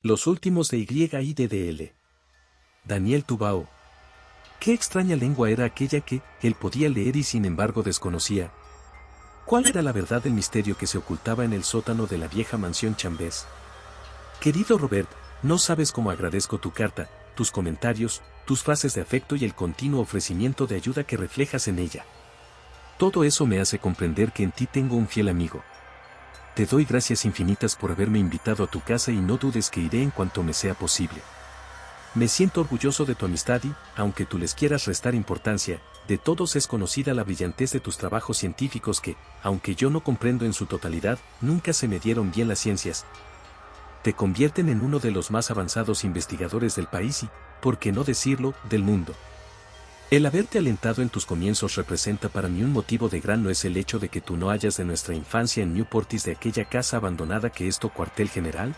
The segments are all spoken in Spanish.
Los últimos de YIDDL. Daniel Tubao. Qué extraña lengua era aquella que él podía leer y sin embargo desconocía. ¿Cuál era la verdad del misterio que se ocultaba en el sótano de la vieja mansión Chambers? Querido Robert, no sabes cómo agradezco tu carta, tus comentarios, tus frases de afecto y el continuo ofrecimiento de ayuda que reflejas en ella. Todo eso me hace comprender que en ti tengo un fiel amigo. Te doy gracias infinitas por haberme invitado a tu casa y no dudes que iré en cuanto me sea posible. Me siento orgulloso de tu amistad y, aunque tú les quieras restar importancia, de todos es conocida la brillantez de tus trabajos científicos que, aunque yo no comprendo en su totalidad, nunca se me dieron bien las ciencias. Te convierten en uno de los más avanzados investigadores del país y, por qué no decirlo, del mundo. El haberte alentado en tus comienzos representa para mí un motivo de gran no es el hecho de que tú no hayas de nuestra infancia en Newportis de aquella casa abandonada que es tu cuartel general.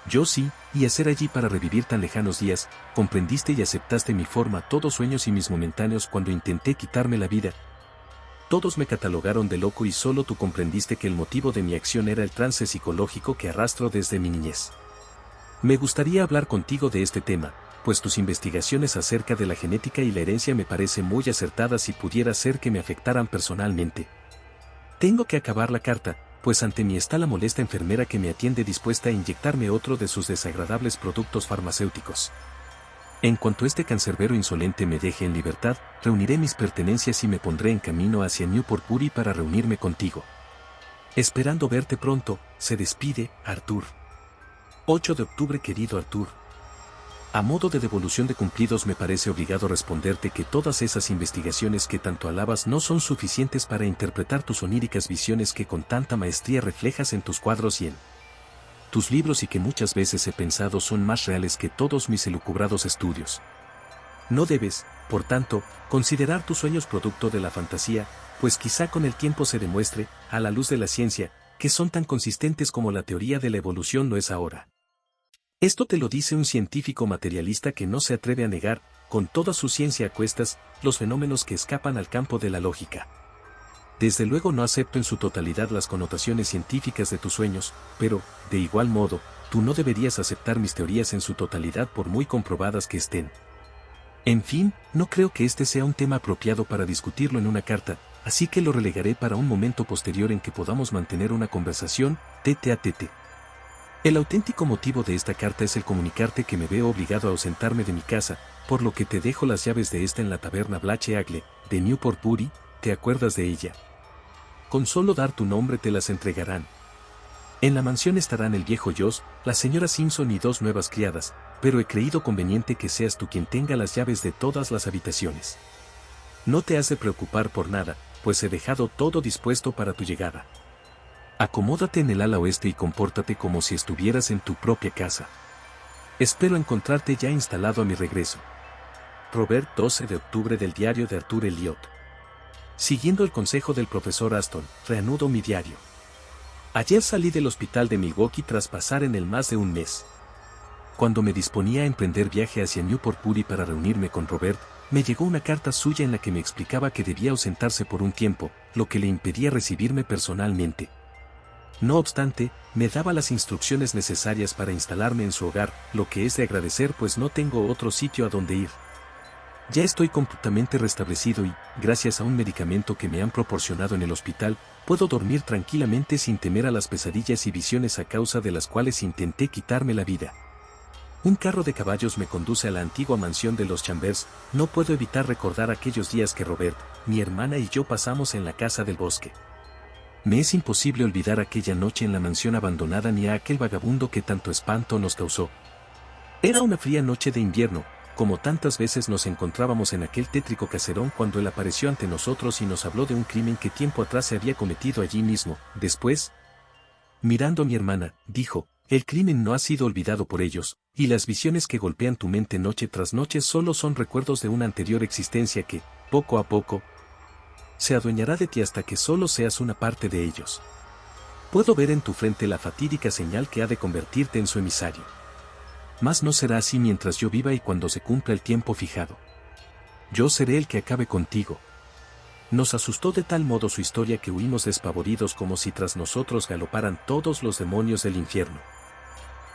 Yo sí, y a ser allí para revivir tan lejanos días, comprendiste y aceptaste mi forma, todos sueños y mis momentáneos cuando intenté quitarme la vida. Todos me catalogaron de loco y solo tú comprendiste que el motivo de mi acción era el trance psicológico que arrastro desde mi niñez. Me gustaría hablar contigo de este tema, pues tus investigaciones acerca de la genética y la herencia me parecen muy acertadas y pudiera ser que me afectaran personalmente. Tengo que acabar la carta, pues ante mí está la molesta enfermera que me atiende dispuesta a inyectarme otro de sus desagradables productos farmacéuticos. En cuanto este cancerbero insolente me deje en libertad, reuniré mis pertenencias y me pondré en camino hacia Newport Bury para reunirme contigo. Esperando verte pronto, se despide, Arthur. 8 de octubre. Querido Arthur. A modo de devolución de cumplidos me parece obligado responderte que todas esas investigaciones que tanto alabas no son suficientes para interpretar tus oníricas visiones que con tanta maestría reflejas en tus cuadros y en tus libros y que muchas veces he pensado son más reales que todos mis elucubrados estudios. No debes, por tanto, considerar tus sueños producto de la fantasía, pues quizá con el tiempo se demuestre, a la luz de la ciencia, que son tan consistentes como la teoría de la evolución lo es ahora. Esto te lo dice un científico materialista que no se atreve a negar, con toda su ciencia a cuestas, los fenómenos que escapan al campo de la lógica. Desde luego no acepto en su totalidad las connotaciones científicas de tus sueños, pero, de igual modo, tú no deberías aceptar mis teorías en su totalidad por muy comprobadas que estén. En fin, no creo que este sea un tema apropiado para discutirlo en una carta, así que lo relegaré para un momento posterior en que podamos mantener una conversación, tete a tete. El auténtico motivo de esta carta es el comunicarte que me veo obligado a ausentarme de mi casa, por lo que te dejo las llaves de esta en la taberna Blache Agle, de Newport Bury, ¿te acuerdas de ella? Con solo dar tu nombre te las entregarán. En la mansión estarán el viejo Joss, la señora Simpson y 2 nuevas criadas, pero he creído conveniente que seas tú quien tenga las llaves de todas las habitaciones. No te has de preocupar por nada, pues he dejado todo dispuesto para tu llegada. Acomódate en el ala oeste y compórtate como si estuvieras en tu propia casa. Espero encontrarte ya instalado a mi regreso. Robert, 12 de octubre del diario de Arthur Elliot. Siguiendo el consejo del profesor Aston, reanudo mi diario. Ayer salí del hospital de Milwaukee tras pasar en él más de un mes. Cuando me disponía a emprender viaje hacia Newport Bury para reunirme con Robert, me llegó una carta suya en la que me explicaba que debía ausentarse por un tiempo, lo que le impedía recibirme personalmente. No obstante, me daba las instrucciones necesarias para instalarme en su hogar, lo que es de agradecer pues no tengo otro sitio a donde ir. Ya estoy completamente restablecido y, gracias a un medicamento que me han proporcionado en el hospital, puedo dormir tranquilamente sin temer a las pesadillas y visiones a causa de las cuales intenté quitarme la vida. Un carro de caballos me conduce a la antigua mansión de los Chambers. No puedo evitar recordar aquellos días que Robert, mi hermana y yo pasamos en la casa del bosque. Me es imposible olvidar aquella noche en la mansión abandonada ni a aquel vagabundo que tanto espanto nos causó. Era una fría noche de invierno, como tantas veces nos encontrábamos en aquel tétrico caserón cuando él apareció ante nosotros y nos habló de un crimen que tiempo atrás se había cometido allí mismo. Después, mirando a mi hermana, dijo, el crimen no ha sido olvidado por ellos, y las visiones que golpean tu mente noche tras noche solo son recuerdos de una anterior existencia que, poco a poco, se adueñará de ti hasta que solo seas una parte de ellos. Puedo ver en tu frente la fatídica señal que ha de convertirte en su emisario. Mas no será así mientras yo viva y cuando se cumpla el tiempo fijado. Yo seré el que acabe contigo. Nos asustó de tal modo su historia que huimos despavoridos como si tras nosotros galoparan todos los demonios del infierno.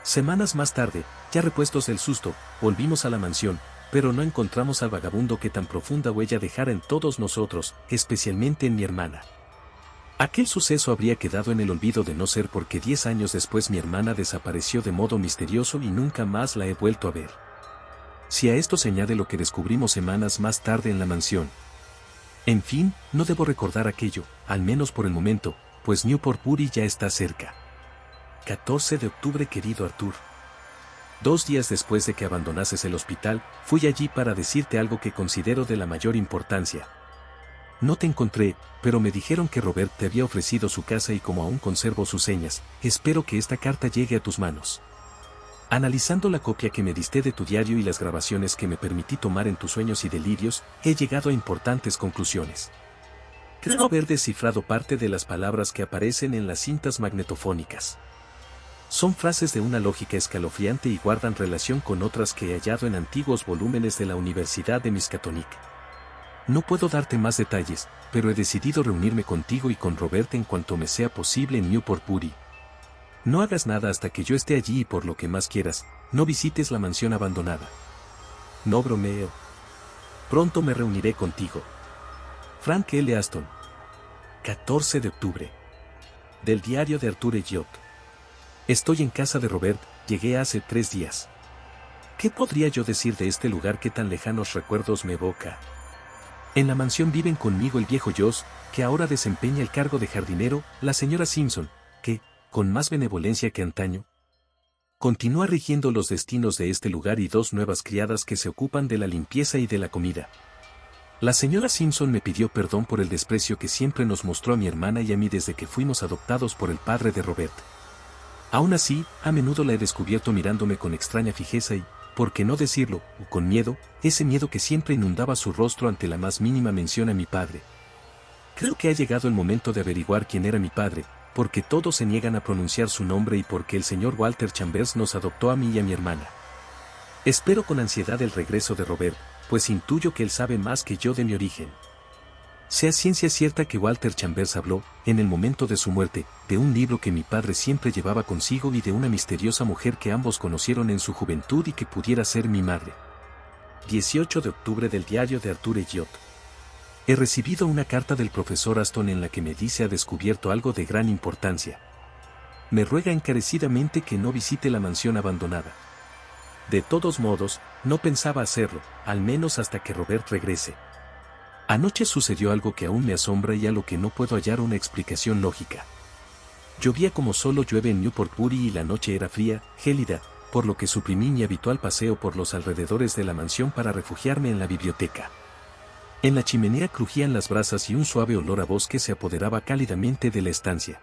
Semanas más tarde, ya repuestos del susto, volvimos a la mansión, pero no encontramos al vagabundo que tan profunda huella dejara en todos nosotros, especialmente en mi hermana. Aquel suceso habría quedado en el olvido de no ser porque 10 años después mi hermana desapareció de modo misterioso y nunca más la he vuelto a ver. Si a esto se añade lo que descubrimos semanas más tarde en la mansión. En fin, no debo recordar aquello, al menos por el momento, pues Newport Bury ya está cerca. 14 de octubre querido Arthur. 2 días después de que abandonases el hospital, fui allí para decirte algo que considero de la mayor importancia. No te encontré, pero me dijeron que Robert te había ofrecido su casa y como aún conservo sus señas, espero que esta carta llegue a tus manos. Analizando la copia que me diste de tu diario y las grabaciones que me permití tomar en tus sueños y delirios, he llegado a importantes conclusiones. Creo haber descifrado parte de las palabras que aparecen en las cintas magnetofónicas. Son frases de una lógica escalofriante y guardan relación con otras que he hallado en antiguos volúmenes de la Universidad de Miskatonic. No puedo darte más detalles, pero he decidido reunirme contigo y con Robert en cuanto me sea posible en Newport Bury. No hagas nada hasta que yo esté allí y por lo que más quieras, no visites la mansión abandonada. No bromeo. Pronto me reuniré contigo. Frank L. Aston. 14 de octubre. Del diario de Arthur Elliot. Estoy en casa de Robert, llegué hace 3 días. ¿Qué podría yo decir de este lugar que tan lejanos recuerdos me evoca? En la mansión viven conmigo el viejo Joss, que ahora desempeña el cargo de jardinero, la señora Simpson, que, con más benevolencia que antaño, continúa rigiendo los destinos de este lugar y 2 nuevas criadas que se ocupan de la limpieza y de la comida. La señora Simpson me pidió perdón por el desprecio que siempre nos mostró a mi hermana y a mí desde que fuimos adoptados por el padre de Robert. Aún así, a menudo la he descubierto mirándome con extraña fijeza y, por qué no decirlo, con miedo, ese miedo que siempre inundaba su rostro ante la más mínima mención a mi padre. Creo que ha llegado el momento de averiguar quién era mi padre, porque todos se niegan a pronunciar su nombre y porque el señor Walter Chambers nos adoptó a mí y a mi hermana. Espero con ansiedad el regreso de Robert, pues intuyo que él sabe más que yo de mi origen. Sea ciencia cierta que Walter Chambers habló, en el momento de su muerte, de un libro que mi padre siempre llevaba consigo y de una misteriosa mujer que ambos conocieron en su juventud y que pudiera ser mi madre. 18 de octubre del diario de Arthur Elliot. He recibido una carta del profesor Aston en la que me dice ha descubierto algo de gran importancia. Me ruega encarecidamente que no visite la mansión abandonada. De todos modos, no pensaba hacerlo, al menos hasta que Robert regrese. Anoche sucedió algo que aún me asombra y a lo que no puedo hallar una explicación lógica. Llovía como solo llueve en Newport Bury y la noche era fría, gélida, por lo que suprimí mi habitual paseo por los alrededores de la mansión para refugiarme en la biblioteca. En la chimenea crujían las brasas y un suave olor a bosque se apoderaba cálidamente de la estancia.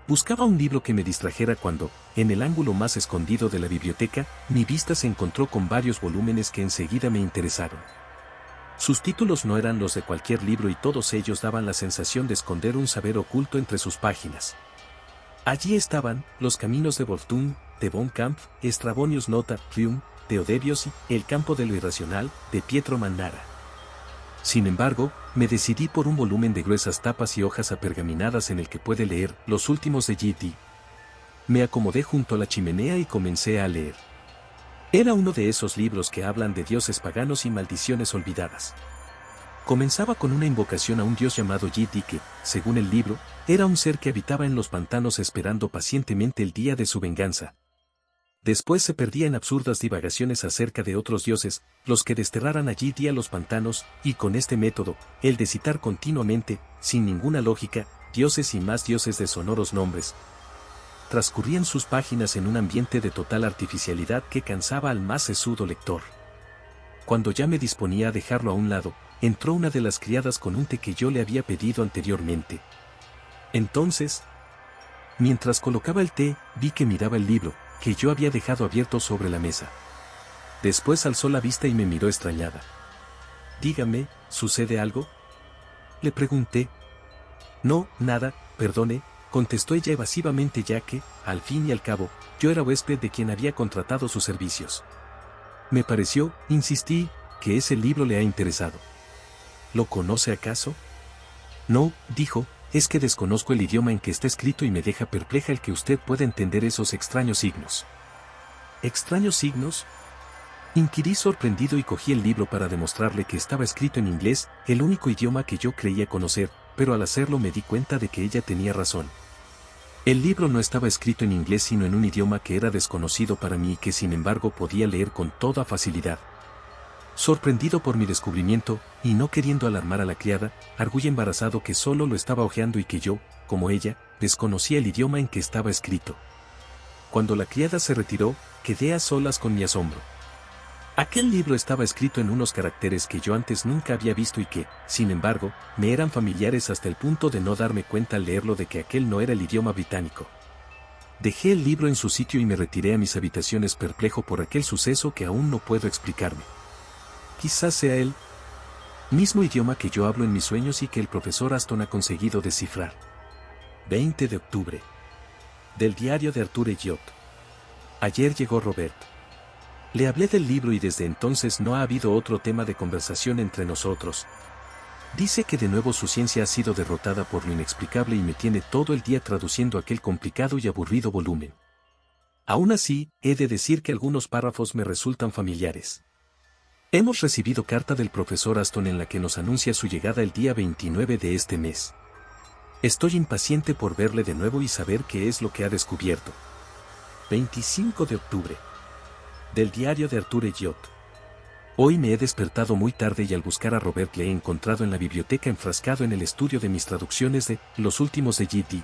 Buscaba un libro que me distrajera cuando, en el ángulo más escondido de la biblioteca, mi vista se encontró con varios volúmenes que enseguida me interesaron. Sus títulos no eran los de cualquier libro y todos ellos daban la sensación de esconder un saber oculto entre sus páginas. Allí estaban Los caminos de Voltaire, de Von Kampf, Stravonius Nota Trium, de Odebios y El campo de lo irracional, de Pietro Mannara. Sin embargo, me decidí por un volumen de gruesas tapas y hojas apergaminadas en el que puede leer Los últimos de G.T. Me acomodé junto a la chimenea y comencé a leer. Era uno de esos libros que hablan de dioses paganos y maldiciones olvidadas. Comenzaba con una invocación a un dios llamado Yeti que, según el libro, era un ser que habitaba en los pantanos esperando pacientemente el día de su venganza. Después se perdía en absurdas divagaciones acerca de otros dioses, los que desterraran a Yeti a los pantanos, y con este método, el de citar continuamente, sin ninguna lógica, dioses y más dioses de sonoros nombres, transcurrían sus páginas en un ambiente de total artificialidad que cansaba al más sesudo lector. Cuando ya me disponía a dejarlo a un lado, entró una de las criadas con un té que yo le había pedido anteriormente. Entonces, mientras colocaba el té, vi que miraba el libro, que yo había dejado abierto sobre la mesa. Después alzó la vista y me miró extrañada. «Dígame, ¿sucede algo?», le pregunté. «No, nada, perdone», contestó ella evasivamente ya que, al fin y al cabo, yo era huésped de quien había contratado sus servicios. Me pareció, insistí, que ese libro le ha interesado. ¿Lo conoce acaso? No, dijo, es que desconozco el idioma en que está escrito y me deja perpleja el que usted pueda entender esos extraños signos. ¿Extraños signos? Inquirí sorprendido y cogí el libro para demostrarle que estaba escrito en inglés, el único idioma que yo creía conocer, pero al hacerlo me di cuenta de que ella tenía razón. El libro no estaba escrito en inglés sino en un idioma que era desconocido para mí y que sin embargo podía leer con toda facilidad. Sorprendido por mi descubrimiento, y no queriendo alarmar a la criada, arguí embarazado que solo lo estaba hojeando y que yo, como ella, desconocía el idioma en que estaba escrito. Cuando la criada se retiró, quedé a solas con mi asombro. Aquel libro estaba escrito en unos caracteres que yo antes nunca había visto y que, sin embargo, me eran familiares hasta el punto de no darme cuenta al leerlo de que aquel no era el idioma británico. Dejé el libro en su sitio y me retiré a mis habitaciones perplejo por aquel suceso que aún no puedo explicarme. Quizás sea el mismo idioma que yo hablo en mis sueños y que el profesor Aston ha conseguido descifrar. 20 de octubre. Del diario de Arthur Elliot. Ayer llegó Robert. Le hablé del libro y desde entonces no ha habido otro tema de conversación entre nosotros. Dice que de nuevo su ciencia ha sido derrotada por lo inexplicable y me tiene todo el día traduciendo aquel complicado y aburrido volumen. Aún así, he de decir que algunos párrafos me resultan familiares. Hemos recibido carta del profesor Aston en la que nos anuncia su llegada el día 29 de este mes. Estoy impaciente por verle de nuevo y saber qué es lo que ha descubierto. 25 de octubre. Del diario de Arthur Elliot. Hoy me he despertado muy tarde y al buscar a Robert le he encontrado en la biblioteca enfrascado en el estudio de mis traducciones de Los últimos de G.D.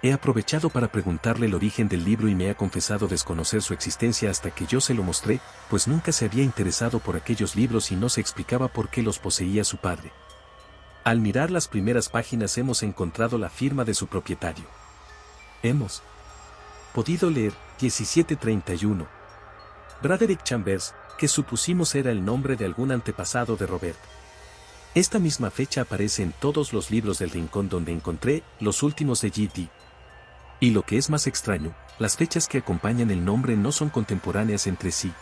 He aprovechado para preguntarle el origen del libro y me ha confesado desconocer su existencia hasta que yo se lo mostré, pues nunca se había interesado por aquellos libros y no se explicaba por qué los poseía su padre. Al mirar las primeras páginas hemos encontrado la firma de su propietario. Hemos podido leer 1731. Braderick Chambers, que supusimos era el nombre de algún antepasado de Robert. Esta misma fecha aparece en todos los libros del rincón donde encontré Los últimos de G.D. Y lo que es más extraño, las fechas que acompañan el nombre no son contemporáneas entre sí.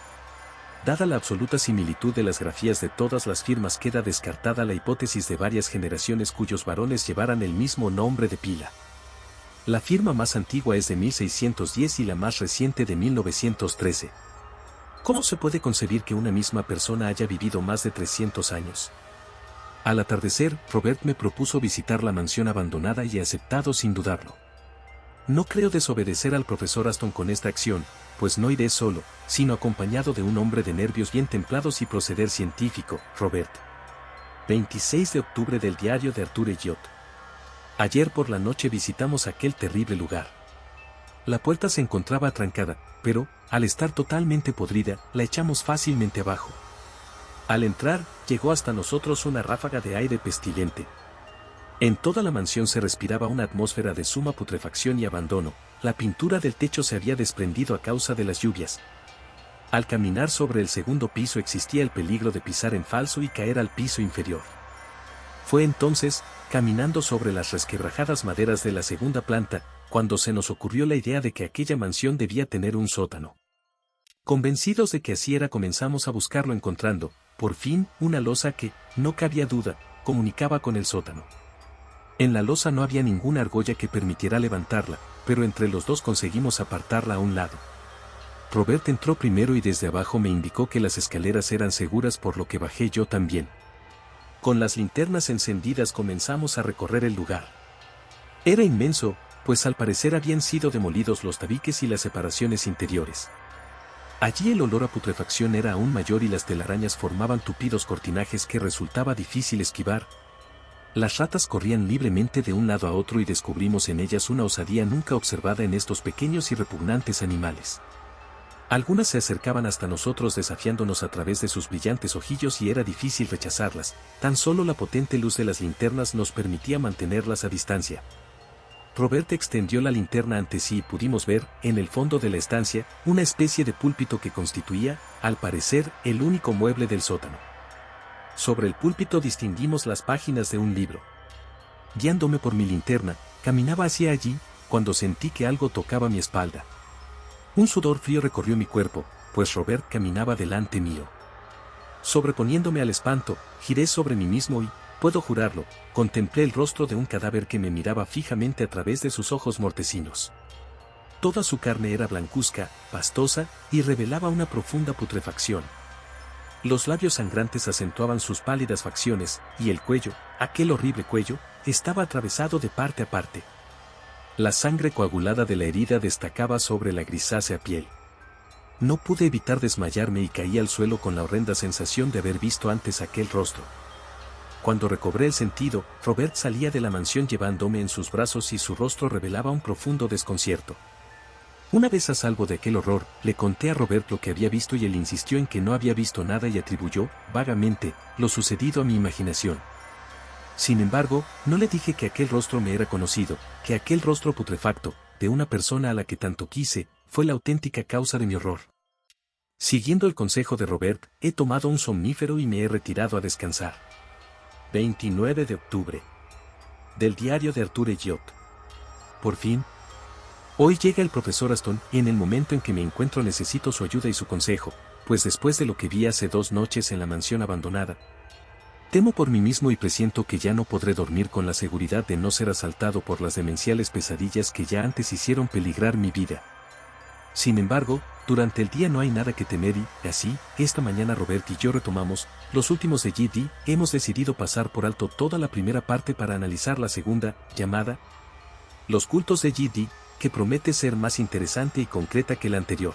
Dada la absoluta similitud de las grafías de todas las firmas queda descartada la hipótesis de varias generaciones cuyos varones llevaran el mismo nombre de pila. La firma más antigua es de 1610 y la más reciente de 1913. ¿Cómo se puede concebir que una misma persona haya vivido más de 300 años? Al atardecer, Robert me propuso visitar la mansión abandonada y he aceptado sin dudarlo. No creo desobedecer al profesor Aston con esta acción, pues no iré solo, sino acompañado de un hombre de nervios bien templados y proceder científico, Robert. 26 de octubre del diario de Arthur Elliot. Ayer por la noche visitamos aquel terrible lugar. La puerta se encontraba atrancada, pero, al estar totalmente podrida, la echamos fácilmente abajo. Al entrar, llegó hasta nosotros una ráfaga de aire pestilente. En toda la mansión se respiraba una atmósfera de suma putrefacción y abandono, la pintura del techo se había desprendido a causa de las lluvias. Al caminar sobre el segundo piso existía el peligro de pisar en falso y caer al piso inferior. Fue entonces, caminando sobre las resquebrajadas maderas de la segunda planta, cuando se nos ocurrió la idea de que aquella mansión debía tener un sótano. Convencidos de que así era comenzamos a buscarlo encontrando, por fin, una losa que, no cabía duda, comunicaba con el sótano. En la losa no había ninguna argolla que permitiera levantarla, pero entre los dos conseguimos apartarla a un lado. Robert entró primero y desde abajo me indicó que las escaleras eran seguras por lo que bajé yo también. Con las linternas encendidas comenzamos a recorrer el lugar. Era inmenso, pues al parecer habían sido demolidos los tabiques y las separaciones interiores. Allí el olor a putrefacción era aún mayor y las telarañas formaban tupidos cortinajes que resultaba difícil esquivar. Las ratas corrían libremente de un lado a otro y descubrimos en ellas una osadía nunca observada en estos pequeños y repugnantes animales. Algunas se acercaban hasta nosotros desafiándonos a través de sus brillantes ojillos y era difícil rechazarlas, tan solo la potente luz de las linternas nos permitía mantenerlas a distancia. Robert extendió la linterna ante sí y pudimos ver, en el fondo de la estancia, una especie de púlpito que constituía, al parecer, el único mueble del sótano. Sobre el púlpito distinguimos las páginas de un libro. Guiándome por mi linterna, caminaba hacia allí, cuando sentí que algo tocaba mi espalda. Un sudor frío recorrió mi cuerpo, pues Robert caminaba delante mío. Sobreponiéndome al espanto, giré sobre mí mismo y, puedo jurarlo, contemplé el rostro de un cadáver que me miraba fijamente a través de sus ojos mortecinos. Toda su carne era blancuzca, pastosa, y revelaba una profunda putrefacción. Los labios sangrantes acentuaban sus pálidas facciones, y el cuello, aquel horrible cuello, estaba atravesado de parte a parte. La sangre coagulada de la herida destacaba sobre la grisácea piel. No pude evitar desmayarme y caí al suelo con la horrenda sensación de haber visto antes aquel rostro. Cuando recobré el sentido, Robert salía de la mansión llevándome en sus brazos y su rostro revelaba un profundo desconcierto. Una vez a salvo de aquel horror, le conté a Robert lo que había visto y él insistió en que no había visto nada y atribuyó, vagamente, lo sucedido a mi imaginación. Sin embargo, no le dije que aquel rostro me era conocido, que aquel rostro putrefacto, de una persona a la que tanto quise, fue la auténtica causa de mi horror. Siguiendo el consejo de Robert, he tomado un somnífero y me he retirado a descansar. 29 de octubre. Del diario de Arthur Elliot. Por fin. Hoy llega el profesor Aston y en el momento en que me encuentro necesito su ayuda y su consejo, pues después de lo que vi hace 2 noches en la mansión abandonada, temo por mí mismo y presiento que ya no podré dormir con la seguridad de no ser asaltado por las demenciales pesadillas que ya antes hicieron peligrar mi vida. Sin embargo, durante el día no hay nada que temer y, así, esta mañana Robert y yo retomamos los últimos de G.D. Hemos decidido pasar por alto toda la primera parte para analizar la segunda, llamada Los cultos de G.D., que promete ser más interesante y concreta que la anterior.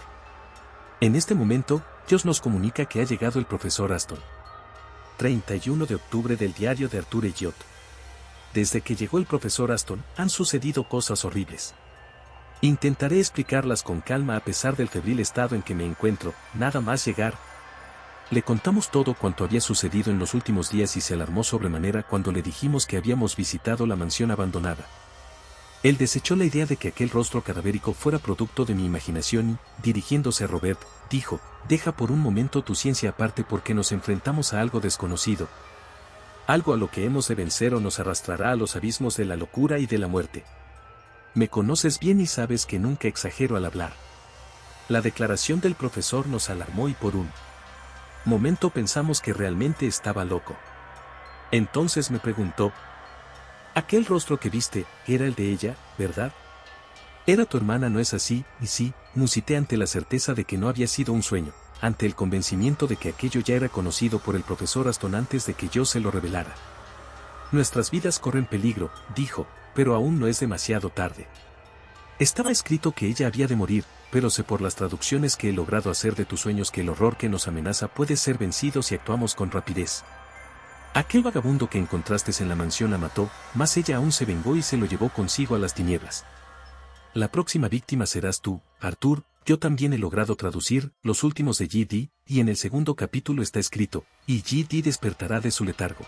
En este momento, Josh nos comunica que ha llegado el profesor Aston. 31 de octubre del diario de Arthur Elliot. Desde que llegó el profesor Aston, han sucedido cosas horribles. Intentaré explicarlas con calma a pesar del febril estado en que me encuentro, nada más llegar. Le contamos todo cuanto había sucedido en los últimos días y se alarmó sobremanera cuando le dijimos que habíamos visitado la mansión abandonada. Él desechó la idea de que aquel rostro cadavérico fuera producto de mi imaginación y, dirigiéndose a Robert, dijo, deja por un momento tu ciencia aparte porque nos enfrentamos a algo desconocido. Algo a lo que hemos de vencer o nos arrastrará a los abismos de la locura y de la muerte. Me conoces bien y sabes que nunca exagero al hablar. La declaración del profesor nos alarmó y por un momento pensamos que realmente estaba loco. Entonces me preguntó, aquel rostro que viste, era el de ella, ¿verdad? Era tu hermana, ¿no es así? Y sí, musité ante la certeza de que no había sido un sueño, ante el convencimiento de que aquello ya era conocido por el profesor Aston antes de que yo se lo revelara. Nuestras vidas corren peligro, dijo, pero aún no es demasiado tarde. Estaba escrito que ella había de morir, pero sé por las traducciones que he logrado hacer de tus sueños que el horror que nos amenaza puede ser vencido si actuamos con rapidez. Aquel vagabundo que encontraste en la mansión la mató, mas ella aún se vengó y se lo llevó consigo a las tinieblas. La próxima víctima serás tú, Arthur. Yo también he logrado traducir los últimos de G.D. y en el segundo capítulo está escrito, y G.D. despertará de su letargo.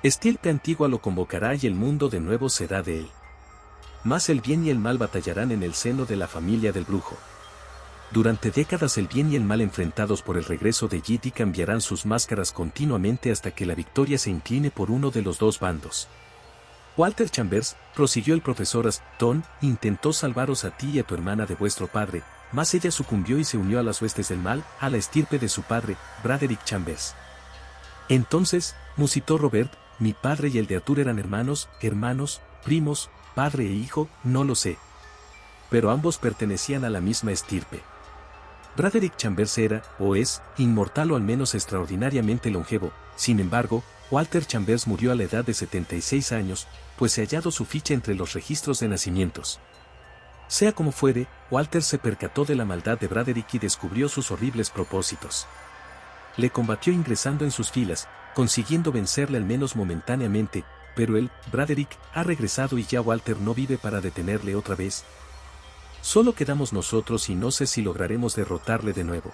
Estirpe antigua lo convocará y el mundo de nuevo será de él. Mas el bien y el mal batallarán en el seno de la familia del brujo. Durante décadas el bien y el mal enfrentados por el regreso de G.D. cambiarán sus máscaras continuamente hasta que la victoria se incline por uno de los dos bandos. Walter Chambers, prosiguió el profesor Aston, intentó salvaros a ti y a tu hermana de vuestro padre, mas ella sucumbió y se unió a las huestes del mal, a la estirpe de su padre, Braderick Chambers. Entonces, musitó Robert, mi padre y el de Arthur eran hermanos, primos, padre e hijo, no lo sé. Pero ambos pertenecían a la misma estirpe. Braderick Chambers era, o es, inmortal o al menos extraordinariamente longevo. Sin embargo, Walter Chambers murió a la edad de 76 años, pues se ha hallado su ficha entre los registros de nacimientos. Sea como fuere, Walter se percató de la maldad de Braderick y descubrió sus horribles propósitos. Le combatió ingresando en sus filas, consiguiendo vencerle al menos momentáneamente, pero él, Braderick, ha regresado y ya Walter no vive para detenerle otra vez. Solo quedamos nosotros y no sé si lograremos derrotarle de nuevo.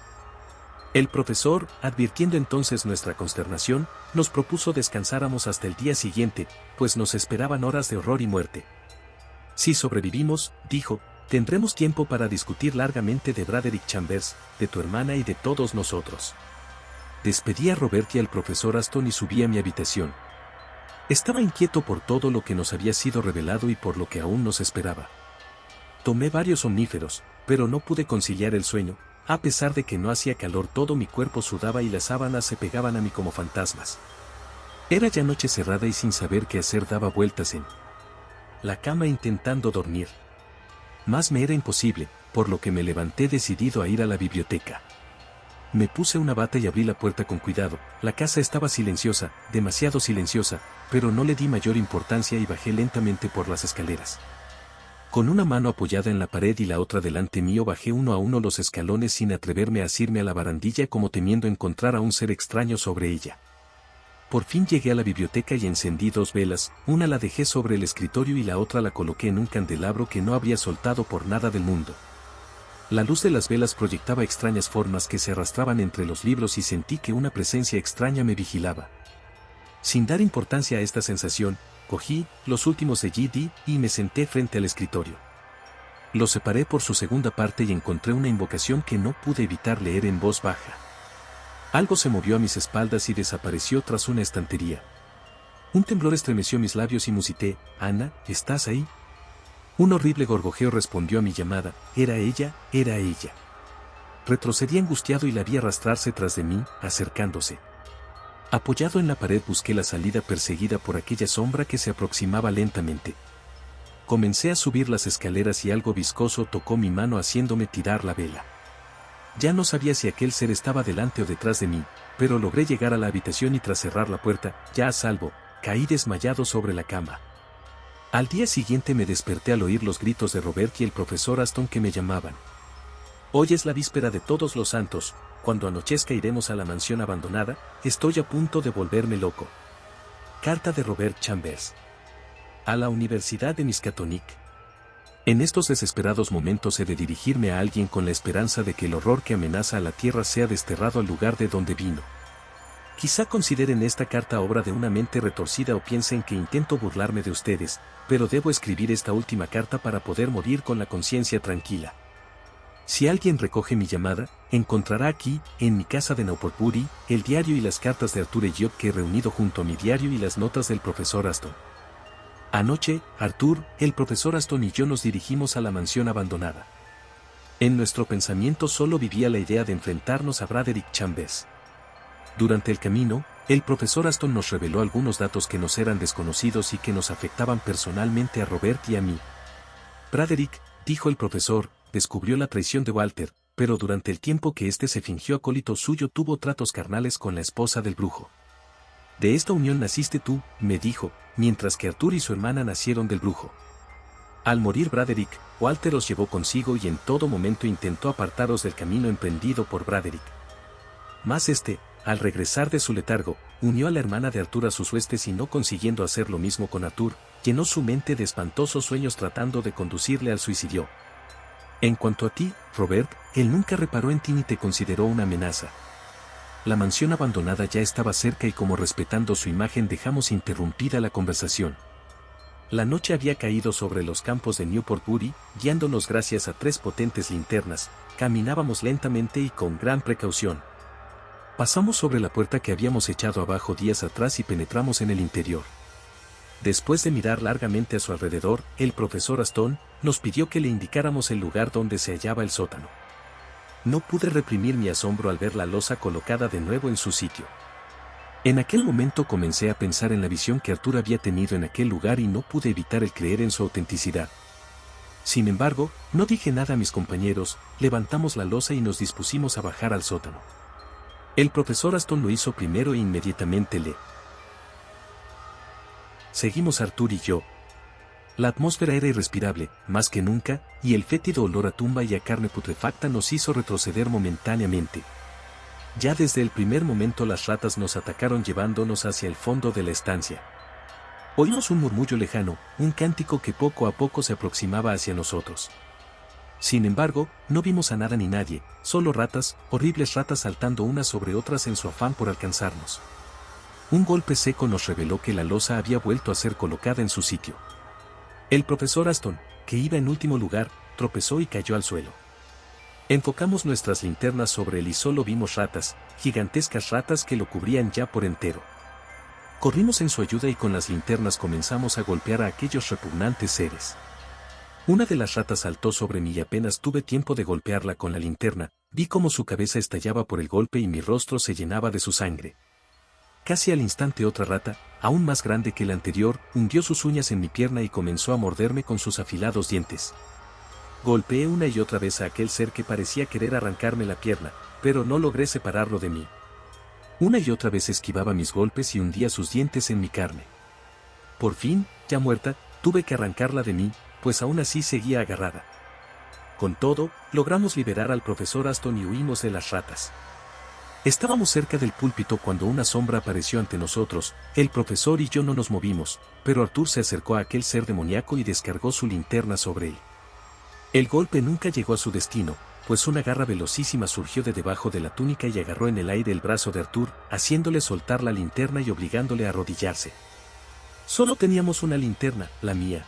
El profesor, advirtiendo entonces nuestra consternación, nos propuso descansáramos hasta el día siguiente, pues nos esperaban horas de horror y muerte. Si sobrevivimos, dijo, tendremos tiempo para discutir largamente de Braderick Chambers, de tu hermana y de todos nosotros. Despedí a Robert y al profesor Aston y subí a mi habitación. Estaba inquieto por todo lo que nos había sido revelado y por lo que aún nos esperaba. Tomé varios somníferos, pero no pude conciliar el sueño, a pesar de que no hacía calor todo mi cuerpo sudaba y las sábanas se pegaban a mí como fantasmas. Era ya noche cerrada y sin saber qué hacer daba vueltas en la cama intentando dormir. más me era imposible, por lo que me levanté decidido a ir a la biblioteca. Me puse una bata y abrí la puerta con cuidado. La casa estaba silenciosa, demasiado silenciosa, pero no le di mayor importancia y bajé lentamente por las escaleras. Con una mano apoyada en la pared y la otra delante mío bajé uno a uno los escalones sin atreverme a asirme a la barandilla como temiendo encontrar a un ser extraño sobre ella. Por fin llegué a la biblioteca y encendí 2 velas, una la dejé sobre el escritorio y la otra la coloqué en un candelabro que no habría soltado por nada del mundo. La luz de las velas proyectaba extrañas formas que se arrastraban entre los libros y sentí que una presencia extraña me vigilaba. Sin dar importancia a esta sensación, cogí los últimos de G.D. y me senté frente al escritorio. Lo separé por su segunda parte y encontré una invocación que no pude evitar leer en voz baja. Algo se movió a mis espaldas y desapareció tras una estantería. Un temblor estremeció mis labios y musité, «Ana, ¿estás ahí?». Un horrible gorgojeo respondió a mi llamada, era ella, era ella. Retrocedí angustiado y la vi arrastrarse tras de mí, acercándose. Apoyado en la pared busqué la salida perseguida por aquella sombra que se aproximaba lentamente. Comencé a subir las escaleras y algo viscoso tocó mi mano haciéndome tirar la vela. Ya no sabía si aquel ser estaba delante o detrás de mí, pero logré llegar a la habitación y tras cerrar la puerta, ya a salvo, caí desmayado sobre la cama. Al día siguiente me desperté al oír los gritos de Robert y el profesor Aston que me llamaban. Hoy es la víspera de Todos los Santos, cuando anochezca iremos a la mansión abandonada, estoy a punto de volverme loco. Carta de Robert Chambers. A la Universidad de Miskatonic. En estos desesperados momentos he de dirigirme a alguien con la esperanza de que el horror que amenaza a la tierra sea desterrado al lugar de donde vino. Quizá consideren esta carta obra de una mente retorcida o piensen que intento burlarme de ustedes, pero debo escribir esta última carta para poder morir con la conciencia tranquila. Si alguien recoge mi llamada, encontrará aquí, en mi casa de Newport Bury, el diario y las cartas de Arthur Elliot que he reunido junto a mi diario y las notas del profesor Aston. Anoche, Arthur, el profesor Aston y yo nos dirigimos a la mansión abandonada. En nuestro pensamiento solo vivía la idea de enfrentarnos a Braderick Chambers. Durante el camino, el profesor Aston nos reveló algunos datos que nos eran desconocidos y que nos afectaban personalmente a Robert y a mí. Braderick, dijo el profesor, descubrió la traición de Walter, pero durante el tiempo que éste se fingió acólito suyo tuvo tratos carnales con la esposa del brujo. De esta unión naciste tú, me dijo, mientras que Arthur y su hermana nacieron del brujo. Al morir Braderick, Walter os llevó consigo y en todo momento intentó apartaros del camino emprendido por Braderick. Mas al regresar de su letargo, unió a la hermana de Arthur a sus huestes y no consiguiendo hacer lo mismo con Arthur, llenó su mente de espantosos sueños tratando de conducirle al suicidio. En cuanto a ti, Robert, él nunca reparó en ti ni te consideró una amenaza. La mansión abandonada ya estaba cerca y como respetando su imagen dejamos interrumpida la conversación. La noche había caído sobre los campos de Newport Bury, guiándonos gracias a 3 potentes linternas, caminábamos lentamente y con gran precaución. Pasamos sobre la puerta que habíamos echado abajo días atrás y penetramos en el interior. Después de mirar largamente a su alrededor, el profesor Aston nos pidió que le indicáramos el lugar donde se hallaba el sótano. No pude reprimir mi asombro al ver la losa colocada de nuevo en su sitio. En aquel momento comencé a pensar en la visión que Arthur había tenido en aquel lugar y no pude evitar el creer en su autenticidad. Sin embargo, no dije nada a mis compañeros, levantamos la losa y nos dispusimos a bajar al sótano. El profesor Aston lo hizo primero e inmediatamente le seguimos Arthur y yo. La atmósfera era irrespirable, más que nunca, y el fétido olor a tumba y a carne putrefacta nos hizo retroceder momentáneamente. Ya desde el primer momento las ratas nos atacaron llevándonos hacia el fondo de la estancia. Oímos un murmullo lejano, un cántico que poco a poco se aproximaba hacia nosotros. Sin embargo, no vimos a nada ni nadie, solo ratas, horribles ratas saltando unas sobre otras en su afán por alcanzarnos. Un golpe seco nos reveló que la losa había vuelto a ser colocada en su sitio. El profesor Aston, que iba en último lugar, tropezó y cayó al suelo. Enfocamos nuestras linternas sobre él y solo vimos ratas, gigantescas ratas que lo cubrían ya por entero. Corrimos en su ayuda y con las linternas comenzamos a golpear a aquellos repugnantes seres. Una de las ratas saltó sobre mí y apenas tuve tiempo de golpearla con la linterna, vi cómo su cabeza estallaba por el golpe y mi rostro se llenaba de su sangre. Casi al instante otra rata, aún más grande que la anterior, hundió sus uñas en mi pierna y comenzó a morderme con sus afilados dientes. Golpeé una y otra vez a aquel ser que parecía querer arrancarme la pierna, pero no logré separarlo de mí. Una y otra vez esquivaba mis golpes y hundía sus dientes en mi carne. Por fin, ya muerta, tuve que arrancarla de mí, pues aún así seguía agarrada. Con todo, logramos liberar al profesor Aston y huimos de las ratas. Estábamos cerca del púlpito cuando una sombra apareció ante nosotros, el profesor y yo no nos movimos, pero Arthur se acercó a aquel ser demoníaco y descargó su linterna sobre él. El golpe nunca llegó a su destino, pues una garra velocísima surgió de debajo de la túnica y agarró en el aire el brazo de Arthur, haciéndole soltar la linterna y obligándole a arrodillarse. Solo teníamos una linterna, la mía.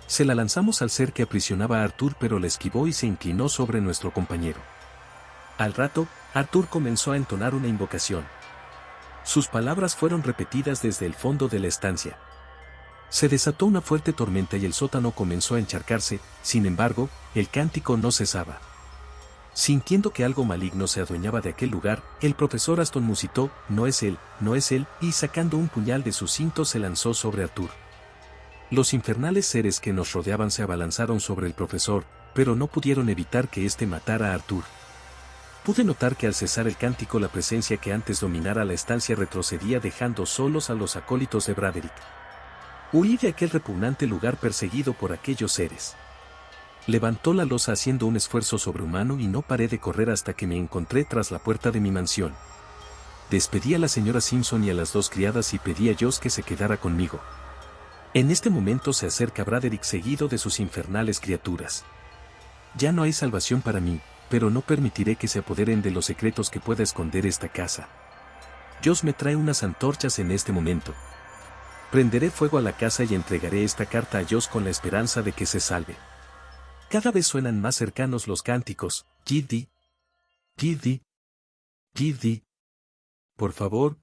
Se la lanzamos al ser que aprisionaba a Arthur, pero la esquivó y se inclinó sobre nuestro compañero. Al rato, Arthur comenzó a entonar una invocación. Sus palabras fueron repetidas desde el fondo de la estancia. Se desató una fuerte tormenta y el sótano comenzó a encharcarse, sin embargo, el cántico no cesaba. Sintiendo que algo maligno se adueñaba de aquel lugar, el profesor Aston musitó, no es él, y sacando un puñal de su cinto se lanzó sobre Arthur. Los infernales seres que nos rodeaban se abalanzaron sobre el profesor, pero no pudieron evitar que éste matara a Arthur. Pude notar que al cesar el cántico la presencia que antes dominara la estancia retrocedía dejando solos a los acólitos de Braderick. Huí de aquel repugnante lugar perseguido por aquellos seres. Levantó la losa haciendo un esfuerzo sobrehumano y no paré de correr hasta que me encontré tras la puerta de mi mansión. Despedí a la señora Simpson y a las dos criadas y pedí a Joss que se quedara conmigo. En este momento se acerca Braderick seguido de sus infernales criaturas. Ya no hay salvación para mí, pero no permitiré que se apoderen de los secretos que pueda esconder esta casa. Joss me trae unas antorchas en este momento. Prenderé fuego a la casa y entregaré esta carta a Joss con la esperanza de que se salve. Cada vez suenan más cercanos los cánticos, Giddy, Giddy, Giddy. Por favor,